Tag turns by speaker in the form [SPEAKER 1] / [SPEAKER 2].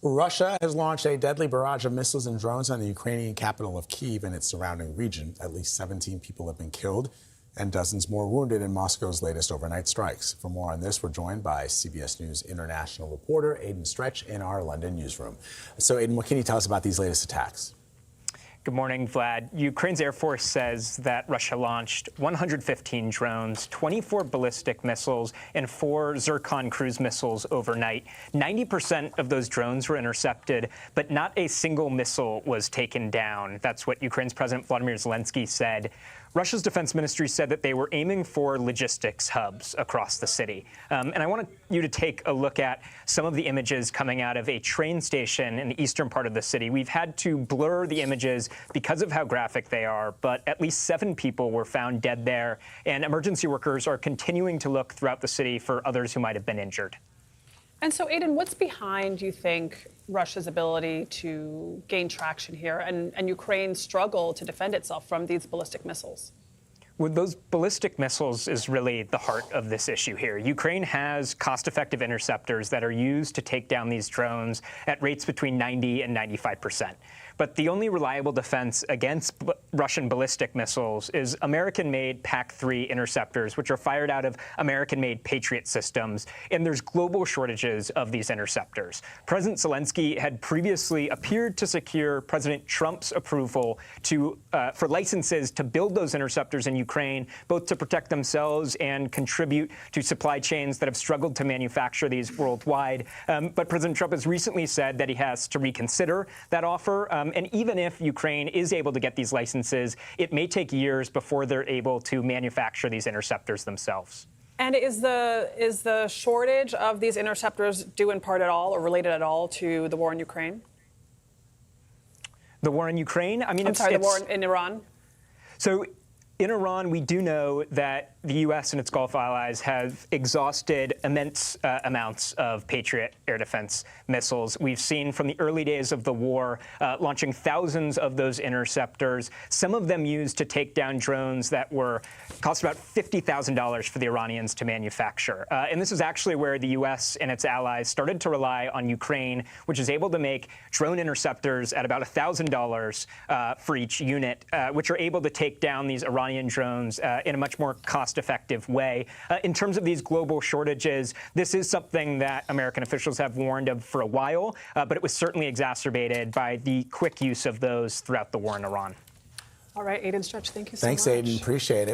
[SPEAKER 1] Russia has launched a deadly barrage of missiles and drones on the Ukrainian capital of Kyiv and its surrounding region. At least 17 people have been killed and dozens more wounded in Moscow's latest overnight strikes. For more on this, we're joined by CBS News international reporter Aidan Stretch in our London newsroom. So, Aidan, what can you tell us about these latest attacks?
[SPEAKER 2] Good morning, Vlad. Ukraine's Air Force says that Russia launched 115 drones, 24 ballistic missiles, and 4 Zircon cruise missiles overnight. 90% of those drones were intercepted, but not a single missile was taken down. That's what Ukraine's President Volodymyr Zelensky said. Russia's defense ministry said that they were aiming for logistics hubs across the city. And I want you to take a look at some of the images coming out of a train station in the eastern part of the city. We've had to blur the images because of how graphic they are, but at least 7 people were found dead there, and emergency workers are continuing to look throughout the city for others who might have been injured.
[SPEAKER 3] And so, Aidan, what's behind, you think, Russia's ability to gain traction here and Ukraine's struggle to defend itself from these ballistic missiles?
[SPEAKER 2] Well, those ballistic missiles is really the heart of this issue here. Ukraine has cost-effective interceptors that are used to take down these drones at rates between 90 and 95%. But the only reliable defense against Russian ballistic missiles is American-made PAC-3 interceptors, which are fired out of American-made Patriot systems. And there's global shortages of these interceptors. President Zelensky had previously appeared to secure President Trump's approval for licenses to build those interceptors in Ukraine, both to protect themselves and contribute to supply chains that have struggled to manufacture these worldwide. But President Trump has recently said that he has to reconsider that offer. And even if Ukraine is able to get these licenses, it may take years before they're able to manufacture these interceptors themselves.
[SPEAKER 3] And is the shortage of these interceptors due in part at all or related at all to the war in Ukraine?
[SPEAKER 2] The war in Ukraine? I mean,
[SPEAKER 3] the war in Iran?
[SPEAKER 2] So in Iran, we do know that the U.S. and its Gulf allies have exhausted immense amounts of Patriot air defense missiles. We've seen from the early days of the war launching thousands of those interceptors, some of them used to take down drones that cost about $50,000 for the Iranians to manufacture. And this is actually where the U.S. and its allies started to rely on Ukraine, which is able to make drone interceptors at about $1,000 for each unit, which are able to take down these Iranian drones in a much more cost-effective way. In terms of these global shortages, this is something that American officials have warned of for a while, but it was certainly exacerbated by the quick use of those throughout the war in Iran.
[SPEAKER 3] All right, Aidan Stretch, thank you so much.
[SPEAKER 1] Thanks, Aidan. Appreciate it.